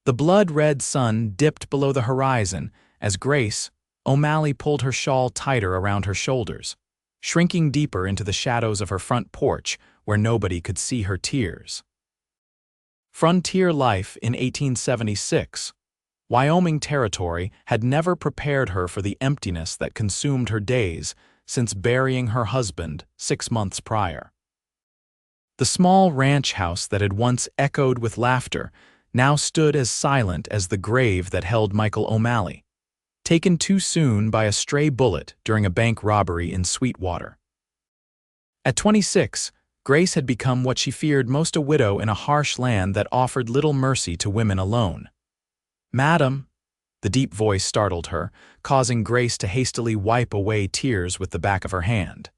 The blood-red sun dipped below the horizon as Grace O'Malley pulled her shawl tighter around her shoulders, shrinking deeper into the shadows of her front porch where nobody could see her tears. Frontier life in 1876. Wyoming Territory had never prepared her for the emptiness that consumed her days since burying her husband 6 months prior. The small ranch house that had once echoed with laughter now stood as silent as the grave that held Michael O'Malley, taken too soon by a stray bullet during a bank robbery in Sweetwater. At 26, Grace had become what she feared most, a widow in a harsh land that offered little mercy to women alone. "Madam," the deep voice startled her, causing Grace to hastily wipe away tears with the back of her hand.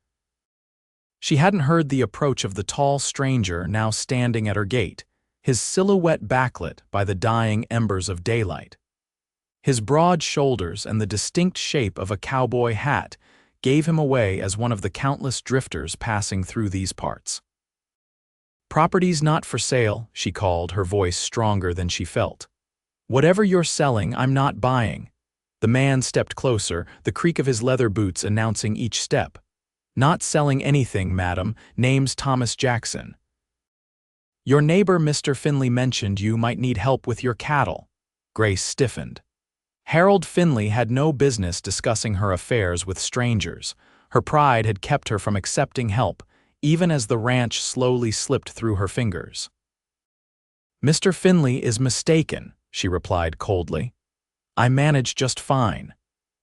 She hadn't heard the approach of the tall stranger now standing at her gate, his silhouette backlit by the dying embers of daylight. His broad shoulders and the distinct shape of a cowboy hat gave him away as one of the countless drifters passing through these parts. "Property's not for sale," she called, her voice stronger than she felt. "Whatever you're selling, I'm not buying." The man stepped closer, the creak of his leather boots announcing each step. "Not selling anything, madam. Name's Thomas Jackson. Your neighbor Mr. Finley mentioned you might need help with your cattle." Grace stiffened. Harold Finley had no business discussing her affairs with strangers. Her pride had kept her from accepting help, even as the ranch slowly slipped through her fingers. "Mr. Finley is mistaken," she replied coldly. "I manage just fine."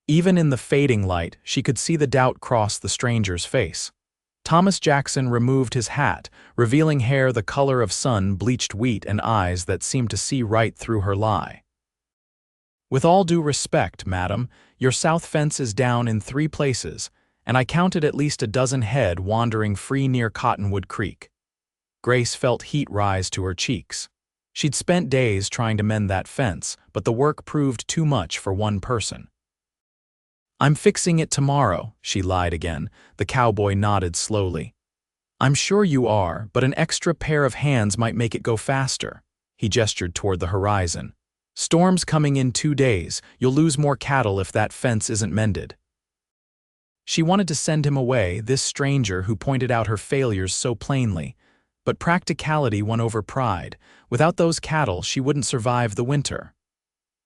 Even in the fading light, she could see the doubt cross the stranger's face. Thomas Jackson removed his hat, revealing hair the color of sun-bleached wheat and eyes that seemed to see right through her lie. "With all due respect, madam, your south fence is down in 3 places, and I counted at least a dozen head wandering free near Cottonwood Creek." Grace felt heat rise to her cheeks. She'd spent days trying to mend that fence, but the work proved too much for one person. "I'm fixing it tomorrow," she lied again. The cowboy nodded slowly. "I'm sure you are, but an extra pair of hands might make it go faster." He gestured toward the horizon. "Storm's coming in 2 days. You'll lose more cattle if that fence isn't mended." She wanted to send him away, this stranger who pointed out her failures so plainly. But practicality won over pride. Without those cattle, she wouldn't survive the winter.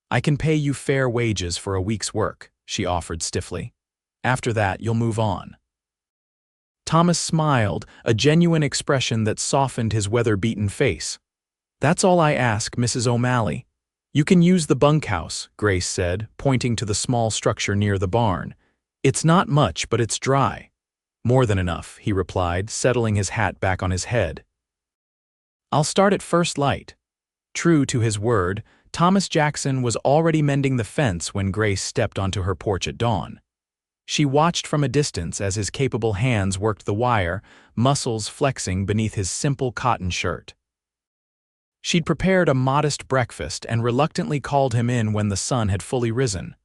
"I can pay you fair wages for a week's work," she offered stiffly. "After that, you'll move on." Thomas smiled, a genuine expression that softened his weather-beaten face. "That's all I ask, Mrs. O'Malley." "You can use the bunkhouse," Grace said, pointing to the small structure near the barn. "It's not much, but it's dry." "More than enough," he replied, settling his hat back on his head. "I'll start at first light." True to his word, Thomas Jackson was already mending the fence when Grace stepped onto her porch at dawn. She watched from a distance as his capable hands worked the wire, muscles flexing beneath his simple cotton shirt. She'd prepared a modest breakfast and reluctantly called him in when the sun had fully risen.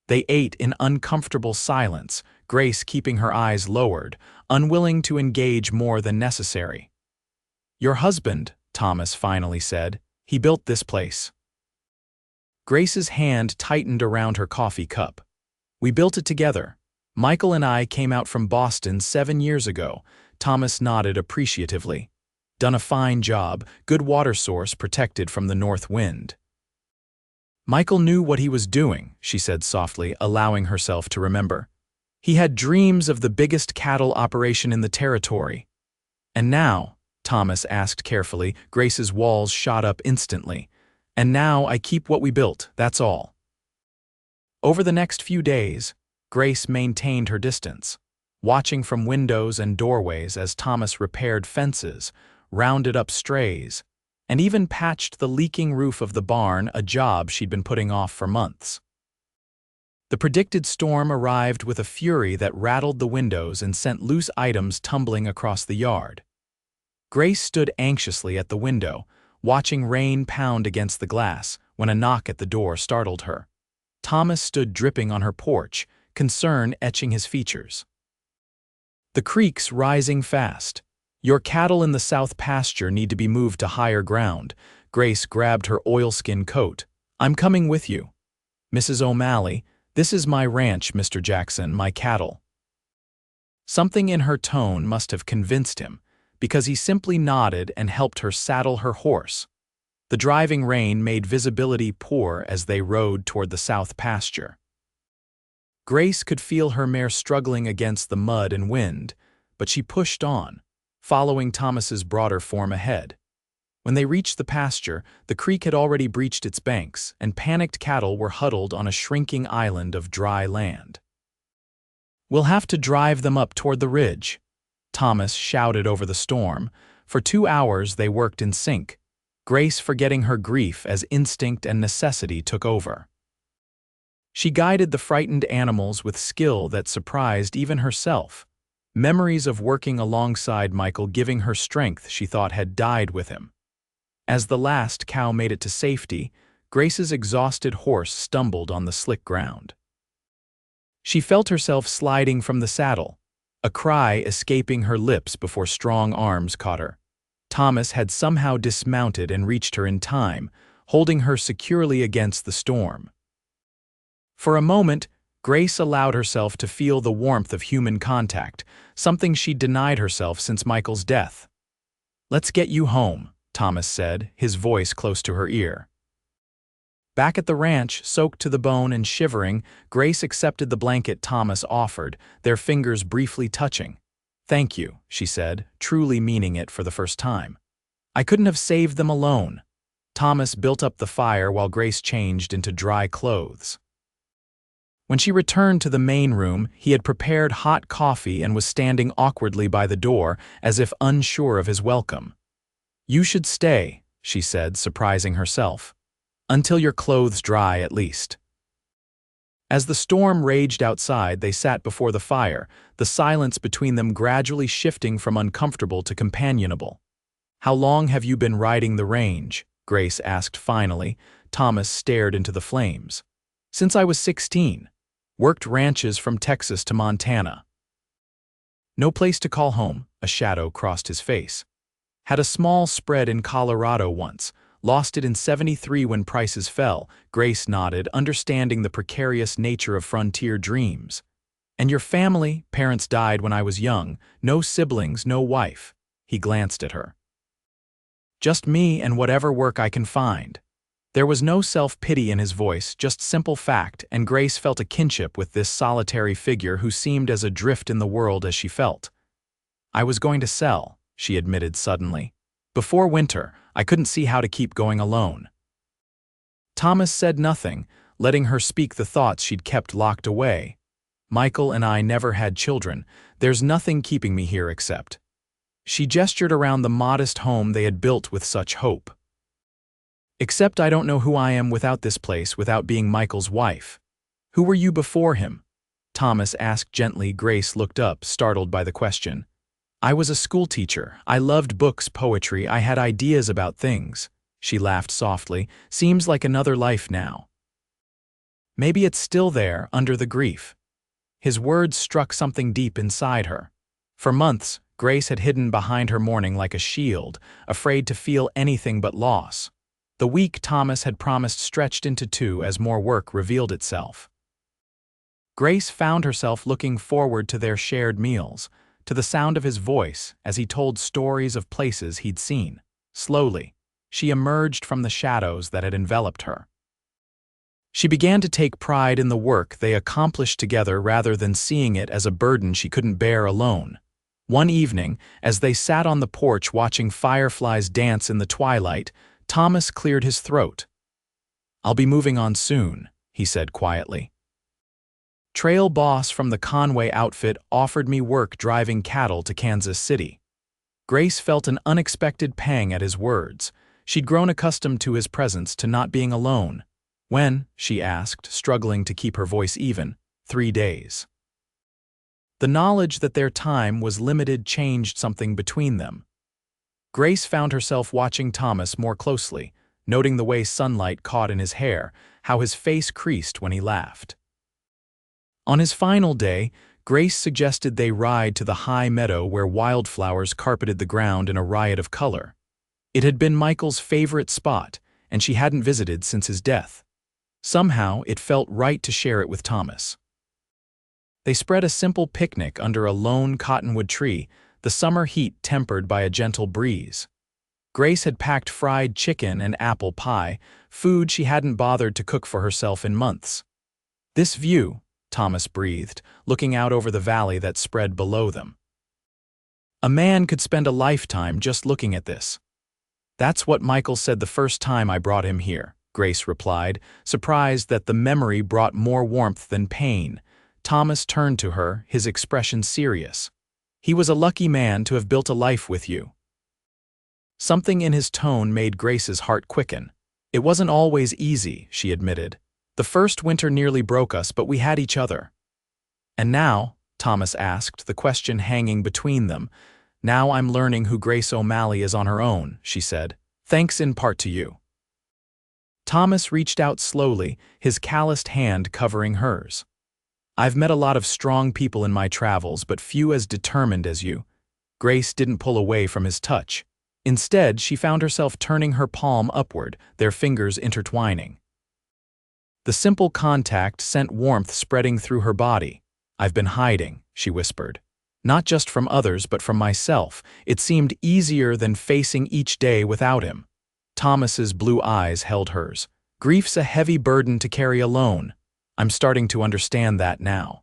They ate in uncomfortable silence, Grace keeping her eyes lowered, unwilling to engage more than necessary. "Your husband," Thomas finally said, "he built this place." Grace's hand tightened around her coffee cup. "We built it together. Michael and I came out from Boston 7 years ago." Thomas nodded appreciatively. "Done a fine job, good water source protected from the north wind." "Michael knew what he was doing," she said softly, allowing herself to remember. "He had dreams of the biggest cattle operation in the territory." "And now," Thomas asked carefully, Grace's walls shot up instantly. "And now I keep what we built, that's all." Over the next few days, Grace maintained her distance, watching from windows and doorways as Thomas repaired fences, rounded up strays, and even patched the leaking roof of the barn, a job she'd been putting off for months. The predicted storm arrived with a fury that rattled the windows and sent loose items tumbling across the yard. Grace stood anxiously at the window, watching rain pound against the glass, when a knock at the door startled her. Thomas stood dripping on her porch, concern etching his features. "The creek's rising fast. Your cattle in the south pasture need to be moved to higher ground." Grace grabbed her oilskin coat. "I'm coming with you." "Mrs. O'Malley, this is my ranch, Mr. Jackson, my cattle." Something in her tone must have convinced him, because he simply nodded and helped her saddle her horse. The driving rain made visibility poor as they rode toward the south pasture. Grace could feel her mare struggling against the mud and wind, but she pushed on, following Thomas's broader form ahead. When they reached the pasture, the creek had already breached its banks, and panicked cattle were huddled on a shrinking island of dry land. "We'll have to drive them up toward the ridge," Thomas shouted over the storm. For 2 hours they worked in sync, Grace forgetting her grief as instinct and necessity took over. She guided the frightened animals with skill that surprised even herself, memories of working alongside Michael giving her strength she thought had died with him. As the last cow made it to safety, Grace's exhausted horse stumbled on the slick ground. She felt herself sliding from the saddle, a cry escaping her lips before strong arms caught her. Thomas had somehow dismounted and reached her in time, holding her securely against the storm. For a moment, Grace allowed herself to feel the warmth of human contact, something she'd denied herself since Michael's death. "Let's get you home," Thomas said, his voice close to her ear. Back at the ranch, soaked to the bone and shivering, Grace accepted the blanket Thomas offered, their fingers briefly touching. "Thank you," she said, truly meaning it for the first time. "I couldn't have saved them alone." Thomas built up the fire while Grace changed into dry clothes. When she returned to the main room, he had prepared hot coffee and was standing awkwardly by the door, as if unsure of his welcome. "You should stay," she said, surprising herself. "Until your clothes dry, at least." As the storm raged outside, they sat before the fire, the silence between them gradually shifting from uncomfortable to companionable. "How long have you been riding the range?" Grace asked finally. Thomas stared into the flames. "Since I was 16. Worked ranches from Texas to Montana." "No place to call home," a shadow crossed his face. "Had a small spread in Colorado once. Lost it in '73 when prices fell." Grace nodded, understanding the precarious nature of frontier dreams. "And your family?" "Parents died when I was young. No siblings, no wife." He glanced at her. "Just me and whatever work I can find." There was no self-pity in his voice, just simple fact, and Grace felt a kinship with this solitary figure who seemed as adrift in the world as she felt. "I was going to sell," she admitted suddenly. "Before winter, I couldn't see how to keep going alone." Thomas said nothing, letting her speak the thoughts she'd kept locked away. "Michael and I never had children. There's nothing keeping me here except." She gestured around the modest home they had built with such hope. "Except I don't know who I am without this place, without being Michael's wife." "Who were you before him?" Thomas asked gently. Grace looked up, startled by the question. "I was a schoolteacher. I loved books, poetry. I had ideas about things." She laughed softly. "Seems like another life now." "Maybe it's still there, under the grief." His words struck something deep inside her. For months, Grace had hidden behind her mourning like a shield, afraid to feel anything but loss. The week Thomas had promised stretched into 2 as more work revealed itself. Grace found herself looking forward to their shared meals, to the sound of his voice as he told stories of places he'd seen. Slowly, she emerged from the shadows that had enveloped her. She began to take pride in the work they accomplished together rather than seeing it as a burden she couldn't bear alone. One evening, as they sat on the porch watching fireflies dance in the twilight, Thomas cleared his throat. "I'll be moving on soon," he said quietly. "Trail boss from the Conway outfit offered me work driving cattle to Kansas City." Grace felt an unexpected pang at his words. She'd grown accustomed to his presence, to not being alone. "When?" she asked, struggling to keep her voice even. 3 days. The knowledge that their time was limited changed something between them. Grace found herself watching Thomas more closely, noting the way sunlight caught in his hair, how his face creased when he laughed. On his final day, Grace suggested they ride to the high meadow where wildflowers carpeted the ground in a riot of color. It had been Michael's favorite spot, and she hadn't visited since his death. Somehow, it felt right to share it with Thomas. They spread a simple picnic under a lone cottonwood tree, the summer heat tempered by a gentle breeze. Grace had packed fried chicken and apple pie, food she hadn't bothered to cook for herself in months. "This view," Thomas breathed, looking out over the valley that spread below them. "A man could spend a lifetime just looking at this." "That's what Michael said the first time I brought him here," Grace replied, surprised that the memory brought more warmth than pain. Thomas turned to her, his expression serious. "He was a lucky man to have built a life with you." Something in his tone made Grace's heart quicken. "It wasn't always easy," she admitted. "The first winter nearly broke us, but we had each other." "And now," Thomas asked, the question hanging between them, "now I'm learning who Grace O'Malley is on her own," she said. "Thanks in part to you." Thomas reached out slowly, his calloused hand covering hers. "I've met a lot of strong people in my travels, but few as determined as you." Grace didn't pull away from his touch. Instead, she found herself turning her palm upward, their fingers intertwining. The simple contact sent warmth spreading through her body. "I've been hiding," she whispered. "Not just from others, but from myself. It seemed easier than facing each day without him." Thomas's blue eyes held hers. "Grief's a heavy burden to carry alone. I'm starting to understand that now."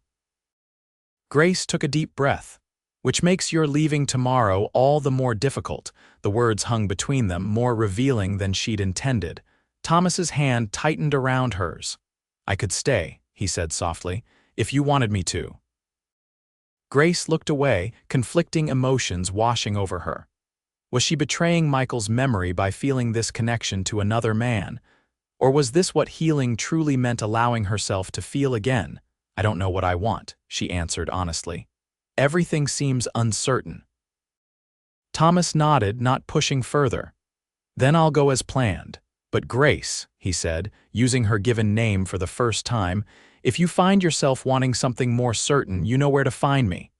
Grace took a deep breath. "Which makes your leaving tomorrow all the more difficult." The words hung between them, more revealing than she'd intended. Thomas's hand tightened around hers. "I could stay," he said softly, "if you wanted me to." Grace looked away, conflicting emotions washing over her. Was she betraying Michael's memory by feeling this connection to another man? Or was this what healing truly meant, allowing herself to feel again? "I don't know what I want," she answered honestly. "Everything seems uncertain." Thomas nodded, not pushing further. "Then I'll go as planned. But Grace," he said, using her given name for the first time, "if you find yourself wanting something more certain, you know where to find me.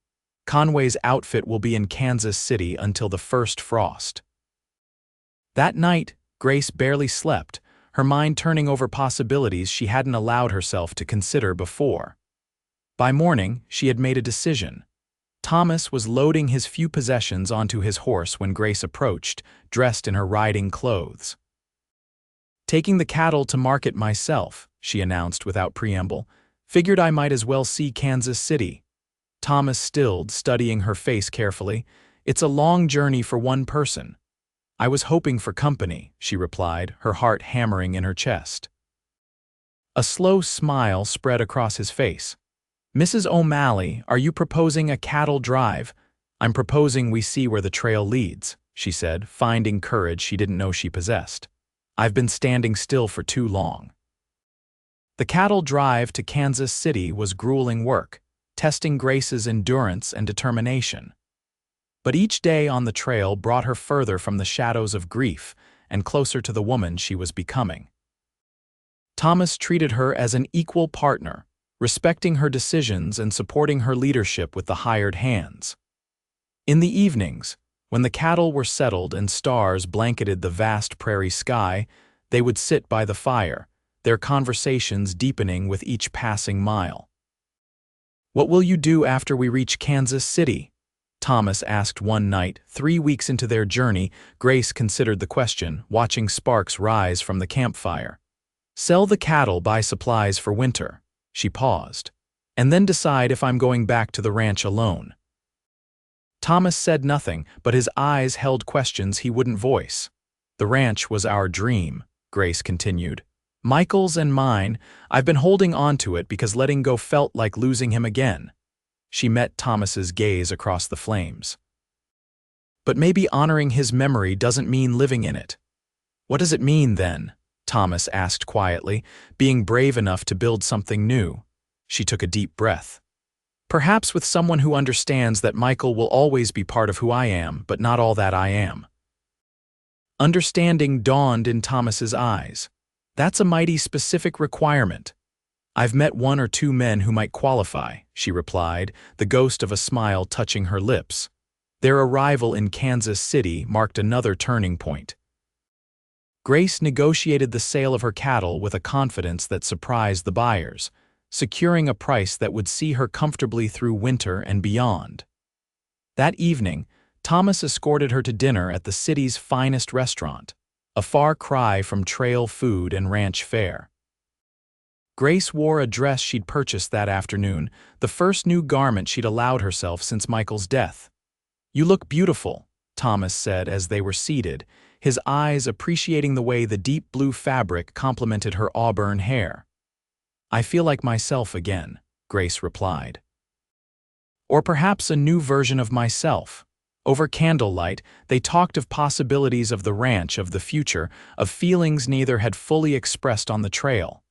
Conway's outfit will be in Kansas City until the first frost." That night, Grace barely slept, her mind turning over possibilities she hadn't allowed herself to consider before. By morning, she had made a decision. Thomas was loading his few possessions onto his horse when Grace approached, dressed in her riding clothes. "Taking the cattle to market myself," she announced without preamble. "Figured I might as well see Kansas City." Thomas stilled, studying her face carefully. "It's a long journey for one person." "I was hoping for company," she replied, her heart hammering in her chest. A slow smile spread across his face. "Mrs. O'Malley, are you proposing a cattle drive?" "I'm proposing we see where the trail leads," she said, finding courage she didn't know she possessed. "I've been standing still for too long." The cattle drive to Kansas City was grueling work, testing Grace's endurance and determination. But each day on the trail brought her further from the shadows of grief and closer to the woman she was becoming. Thomas treated her as an equal partner, respecting her decisions and supporting her leadership with the hired hands. In the evenings, when the cattle were settled and stars blanketed the vast prairie sky, they would sit by the fire, their conversations deepening with each passing mile. "What will you do after we reach Kansas City?" Thomas asked one night, 3 weeks into their journey. Grace considered the question, watching sparks rise from the campfire. "Sell the cattle, buy supplies for winter." She paused. "And then decide if I'm going back to the ranch alone." Thomas said nothing, but his eyes held questions he wouldn't voice. "The ranch was our dream," Grace continued. "Michael's and mine. I've been holding on to it because letting go felt like losing him again." She met Thomas's gaze across the flames. "But maybe honoring his memory doesn't mean living in it." "What does it mean then?" Thomas asked quietly, being brave enough to build something new. She took a deep breath. "Perhaps with someone who understands that Michael will always be part of who I am, but not all that I am." Understanding dawned in Thomas's eyes. "That's a mighty specific requirement." "I've met 1 or 2 men who might qualify," she replied, the ghost of a smile touching her lips. Their arrival in Kansas City marked another turning point. Grace negotiated the sale of her cattle with a confidence that surprised the buyers, securing a price that would see her comfortably through winter and beyond. That evening, Thomas escorted her to dinner at the city's finest restaurant, a far cry from trail food and ranch fare. Grace wore a dress she'd purchased that afternoon, the first new garment she'd allowed herself since Michael's death. "You look beautiful," Thomas said as they were seated, his eyes appreciating the way the deep blue fabric complemented her auburn hair. "I feel like myself again," Grace replied. "Or perhaps a new version of myself." Over candlelight, they talked of possibilities of the ranch, of the future, of feelings neither had fully expressed on the trail.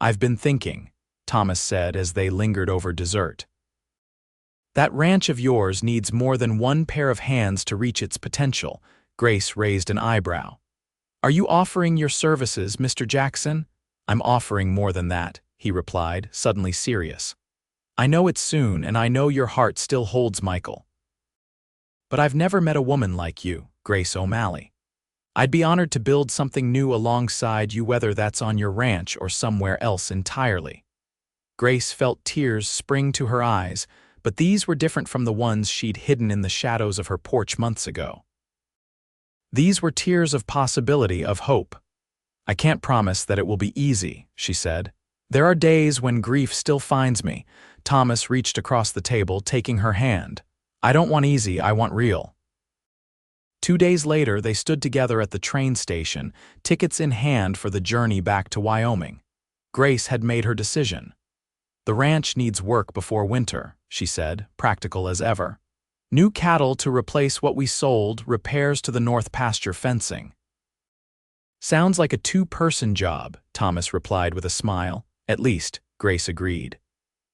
"I've been thinking," Thomas said as they lingered over dessert. "That ranch of yours needs more than one pair of hands to reach its potential." Grace raised an eyebrow. "Are you offering your services, Mr. Jackson?" "I'm offering more than that," he replied, suddenly serious. "I know it's soon, and I know your heart still holds Michael. But I've never met a woman like you, Grace O'Malley. I'd be honored to build something new alongside you, whether that's on your ranch or somewhere else entirely." Grace felt tears spring to her eyes, but these were different from the ones she'd hidden in the shadows of her porch months ago. These were tears of possibility, of hope. "I can't promise that it will be easy," she said. "There are days when grief still finds me." Thomas reached across the table, taking her hand. "I don't want easy, I want real." 2 days later, they stood together at the train station, tickets in hand for the journey back to Wyoming. Grace had made her decision. "The ranch needs work before winter," she said, practical as ever. "New cattle to replace what we sold, repairs to the north pasture fencing." "Sounds like a two-person job," Thomas replied with a smile. "At least," Grace agreed.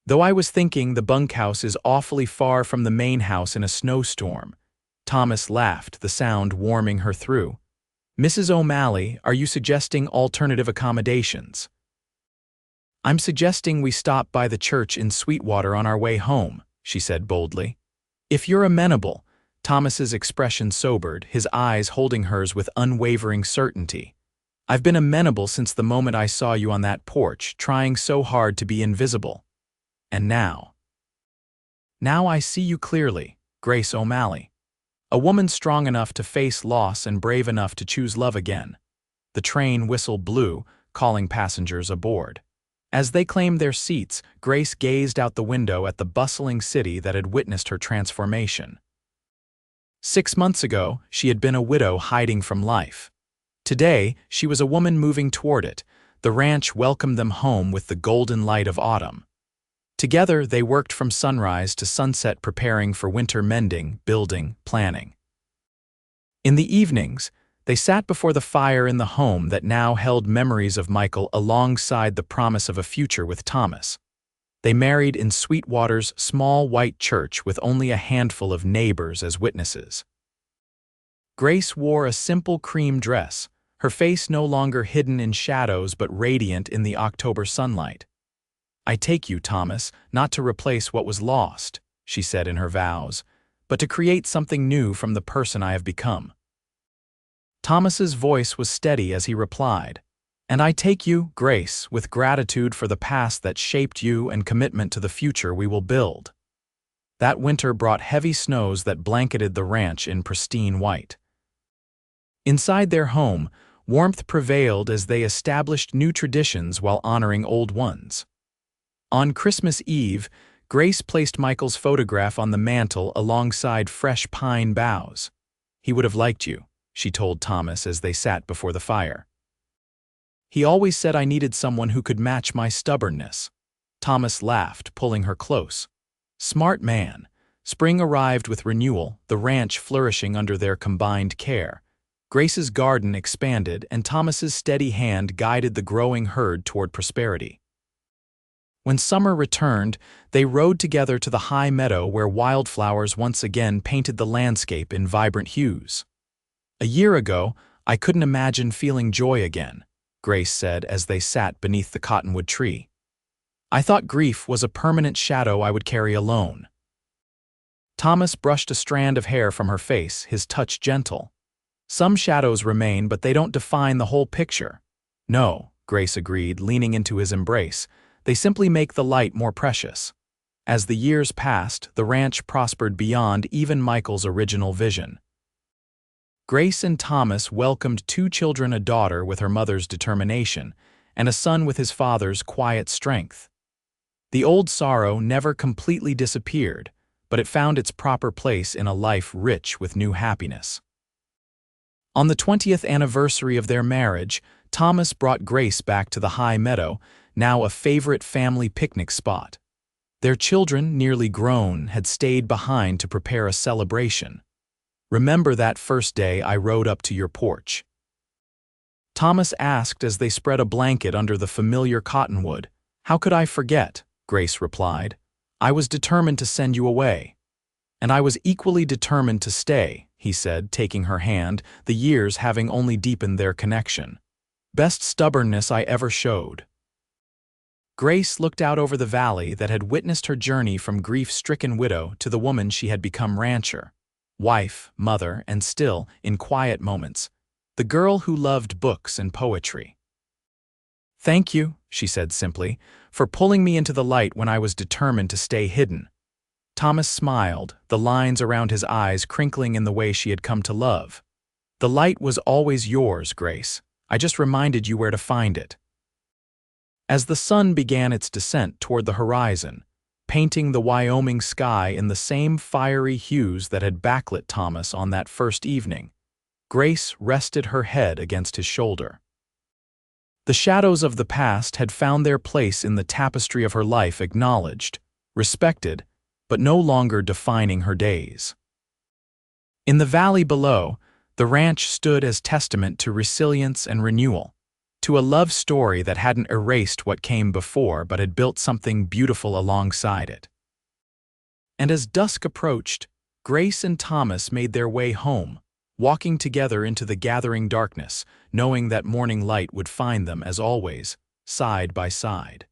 "Though I was thinking the bunkhouse is awfully far from the main house in a snowstorm." Thomas laughed, the sound warming her through. "Mrs. O'Malley, are you suggesting alternative accommodations?" "I'm suggesting we stop by the church in Sweetwater on our way home," she said boldly. "If you're amenable." Thomas's expression sobered, his eyes holding hers with unwavering certainty. "I've been amenable since the moment I saw you on that porch, trying so hard to be invisible. And now I see you clearly, Grace O'Malley. A woman strong enough to face loss and brave enough to choose love again." The train whistle blew, calling passengers aboard. As they claimed their seats, Grace gazed out the window at the bustling city that had witnessed her transformation. 6 months ago, she had been a widow hiding from life. Today, she was a woman moving toward it. The ranch welcomed them home with the golden light of autumn. Together, they worked from sunrise to sunset, preparing for winter mending, building, planning. In the evenings, they sat before the fire in the home that now held memories of Michael alongside the promise of a future with Thomas. They married in Sweetwater's small white church with only a handful of neighbors as witnesses. Grace wore a simple cream dress, her face no longer hidden in shadows but radiant in the October sunlight. "I take you, Thomas, not to replace what was lost," she said in her vows, "but to create something new from the person I have become." Thomas's voice was steady as he replied, "And I take you, Grace, with gratitude for the past that shaped you and commitment to the future we will build." That winter brought heavy snows that blanketed the ranch in pristine white. Inside their home, warmth prevailed as they established new traditions while honoring old ones. On Christmas Eve, Grace placed Michael's photograph on the mantel alongside fresh pine boughs. "He would have liked you," she told Thomas as they sat before the fire. "He always said I needed someone who could match my stubbornness." Thomas laughed, pulling her close. "Smart man." Spring arrived with renewal, the ranch flourishing under their combined care. Grace's garden expanded, and Thomas's steady hand guided the growing herd toward prosperity. When summer returned, they rode together to the high meadow where wildflowers once again painted the landscape in vibrant hues. "A year ago, I couldn't imagine feeling joy again," Grace said as they sat beneath the cottonwood tree. "I thought grief was a permanent shadow I would carry alone." Thomas brushed a strand of hair from her face, his touch gentle. Some shadows remain, but they don't define the whole picture. No, Grace agreed, leaning into his embrace. They simply make the light more precious. As the years passed, the ranch prospered beyond even Michael's original vision. Grace and Thomas welcomed 2 children, a daughter with her mother's determination, and a son with his father's quiet strength. The old sorrow never completely disappeared, but it found its proper place in a life rich with new happiness. On the 20th anniversary of their marriage, Thomas brought Grace back to the high meadow, now a favorite family picnic spot. Their children, nearly grown, had stayed behind to prepare a celebration. "Remember that first day I rode up to your porch?" Thomas asked as they spread a blanket under the familiar cottonwood. "How could I forget?" Grace replied. "I was determined to send you away." "And I was equally determined to stay," he said, taking her hand, the years having only deepened their connection. "Best stubbornness I ever showed." Grace looked out over the valley that had witnessed her journey from grief-stricken widow to the woman she had become, rancher, wife, mother, and still, in quiet moments, the girl who loved books and poetry. "Thank you," she said simply, "for pulling me into the light when I was determined to stay hidden." Thomas smiled, the lines around his eyes crinkling in the way she had come to love. "The light was always yours, Grace. I just reminded you where to find it." As the sun began its descent toward the horizon, painting the Wyoming sky in the same fiery hues that had backlit Thomas on that first evening, Grace rested her head against his shoulder. The shadows of the past had found their place in the tapestry of her life, acknowledged, respected, but no longer defining her days. In the valley below, the ranch stood as testament to resilience and renewal, to a love story that hadn't erased what came before but had built something beautiful alongside it. And as dusk approached, Grace and Thomas made their way home, walking together into the gathering darkness, knowing that morning light would find them, as always, side by side.